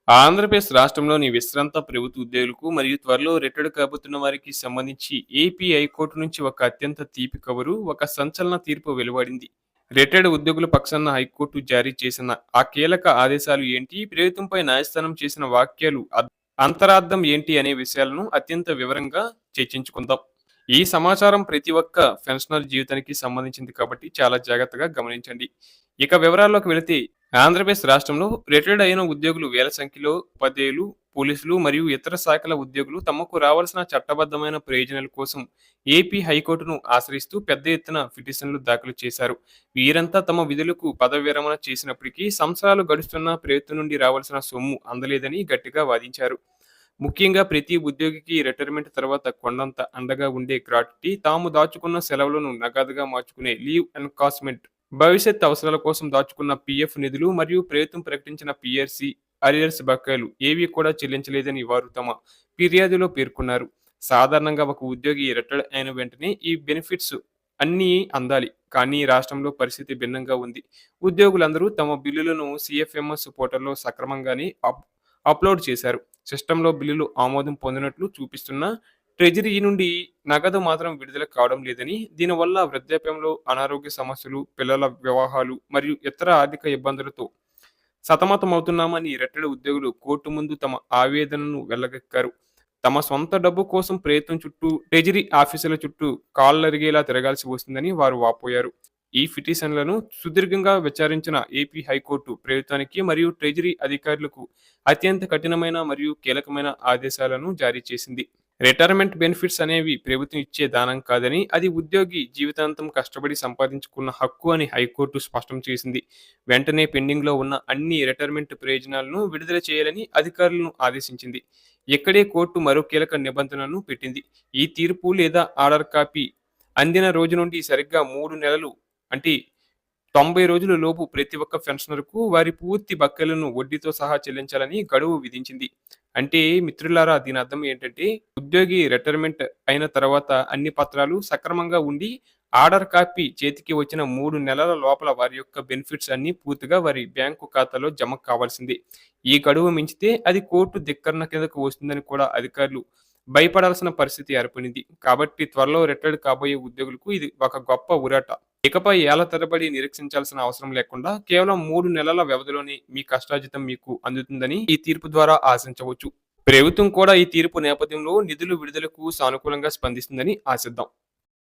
ఆంధ్రప్రదేశ్ రాష్ట్రంలోని విశ్రాంత ప్రభుత్వ ఉద్యోగులకు మరియు త్వరలో రిటైర్డ్ కాబోతున్న వారికి సంబంధించి ఏపీ హైకోర్టు నుంచి ఒక అత్యంత తీపి కబరు, ఒక సంచలన తీర్పు వెలువడింది. రిటైర్డ్ ఉద్యోగుల పక్షాన హైకోర్టు జారీ చేసిన ఆ కీలక ఆదేశాలు ఏంటి, ప్రభుత్వంపై న్యాయస్థానం చేసిన వ్యాఖ్యలు అంతరార్థం ఏంటి అనే విషయాలను అత్యంత వివరంగా చర్చించుకుందాం. ఈ సమాచారం ప్రతి ఒక్క పెన్షనర్ జీవితానికి సంబంధించింది కాబట్టి చాలా జాగ్రత్తగా గమనించండి. ఇక వివరాల్లోకి వెళితే, ఆంధ్రప్రదేశ్ రాష్ట్రంలో రిటైర్డ్ అయిన ఉద్యోగులు వేల సంఖ్యలో ఉపాధ్యాయులు, పోలీసులు మరియు ఇతర శాఖల ఉద్యోగులు తమకు రావాల్సిన చట్టబద్ధమైన ప్రయోజనాల కోసం ఏపీ హైకోర్టును ఆశ్రయిస్తూ పెద్ద ఎత్తున పిటిషన్లు దాఖలు చేశారు. వీరంతా తమ విధులకు పదవి విరమణ చేసినప్పటికీ సంవత్సరాలు గడుస్తున్న ప్రభుత్వం నుండి రావాల్సిన సొమ్ము అందలేదని గట్టిగా వాదించారు. ముఖ్యంగా ప్రతి ఉద్యోగికి రిటైర్మెంట్ తర్వాత కొండంత అండగా ఉండే గ్రాట్యుటీ, తాము దాచుకున్న సెలవులను నగదుగా మార్చుకునే లీవ్ ఎన్కాష్మెంట్, భవిష్యత్ అవసరాల కోసం దాచుకున్న పీఎఫ్ నిధులు మరియు ప్రభుత్వం ప్రకటించిన పీఆర్సీ అరియర్స్ బకాయిలు ఏవీ కూడా చెల్లించలేదని వారు తమ ఫిర్యాదులో పేర్కొన్నారు. సాధారణంగా ఒక ఉద్యోగి రిటైర్డ్ అయిన వెంటనే ఈ బెనిఫిట్స్ అన్నీ అందాలి. కానీ రాష్ట్రంలో పరిస్థితి భిన్నంగా ఉంది. ఉద్యోగులందరూ తమ బిల్లులను సిఎఫ్ఎంఎస్ పోర్టల్లో సక్రమంగానే అప్లోడ్ చేశారు. సిస్టంలో బిల్లులు ఆమోదం పొందినట్లు చూపిస్తున్న ట్రెజరీ నుండి నగదు మాత్రం విడుదల కావడం లేదని, దీనివల్ల వృద్ధాప్యంలో అనారోగ్య సమస్యలు, పిల్లల వివాహాలు మరియు ఇతర ఆర్థిక ఇబ్బందులతో సతమతమవుతున్నామని రిటైర్డ్ ఉద్యోగులు కోర్టు ముందు తమ ఆవేదనను వెళ్లగక్కారు. తమ సొంత డబ్బు కోసం ప్రయత్నం చుట్టూ, ట్రెజరీ ఆఫీసుల చుట్టూ కాళ్ళరిగేలా తిరగాల్సి వస్తుందని వారు వాపోయారు. ఈ పిటిషన్లను సుదీర్ఘంగా విచారించిన ఏపీ హైకోర్టు ప్రభుత్వానికి మరియు ట్రెజరీ అధికారులకు అత్యంత కఠినమైన మరియు కీలకమైన ఆదేశాలను జారీ చేసింది. రిటైర్మెంట్ బెనిఫిట్స్ అనేవి ప్రభుత్వం ఇచ్చే దానం కాదని, అది ఉద్యోగి జీవితాంతం కష్టపడి సంపాదించుకున్న హక్కు అని హైకోర్టు స్పష్టం చేసింది. వెంటనే పెండింగ్లో ఉన్న అన్ని రిటైర్మెంట్ ప్రయోజనాలను విడుదల చేయాలని అధికారులను ఆదేశించింది. ఇక్కడే కోర్టు మరో కీలక నిబంధనను పెట్టింది. ఈ తీర్పు లేదా ఆర్డర్ కాపీ అందిన రోజు నుండి సరిగ్గా 3 నెలలు, అంటే 90 రోజుల లోపు ప్రతి ఒక్క పెన్షనర్కు వారి పూర్తి బకాయిలను వడ్డీతో సహా చెల్లించాలని గడువు విధించింది. అంటే మిత్రులారా, దీని అర్థం ఏంటంటే, ఉద్యోగి రిటైర్మెంట్ అయిన తర్వాత అన్ని పత్రాలు సక్రమంగా ఉండి ఆర్డర్ కాపీ చేతికి వచ్చిన 3 నెలల లోపల వారి యొక్క బెనిఫిట్స్ అన్ని పూర్తిగా వారి బ్యాంకు ఖాతాలో జమ కావాల్సిందే. ఈ గడువు మించితే అది కోర్టు ధిక్కరణ కిందకు వస్తుందని కూడా అధికారులు భయపడాల్సిన పరిస్థితి ఏర్పడింది. కాబట్టి త్వరలో రిటైర్డ్ కాబోయే ఉద్యోగులకు ఇది ఒక గొప్ప ఊరట. ఇకపై ఏళ్ల తరబడి నిరీక్షించాల్సిన అవసరం లేకుండా కేవలం 3 నెలల వ్యవధిలోనే మీ కష్టార్జితం మీకు అందుతుందని ఈ తీర్పు ద్వారా ఆశించవచ్చు. ప్రభుత్వం కూడా ఈ తీర్పు నేపథ్యంలో నిధుల విడుదలకు సానుకూలంగా స్పందిస్తుందని ఆశిద్దాం.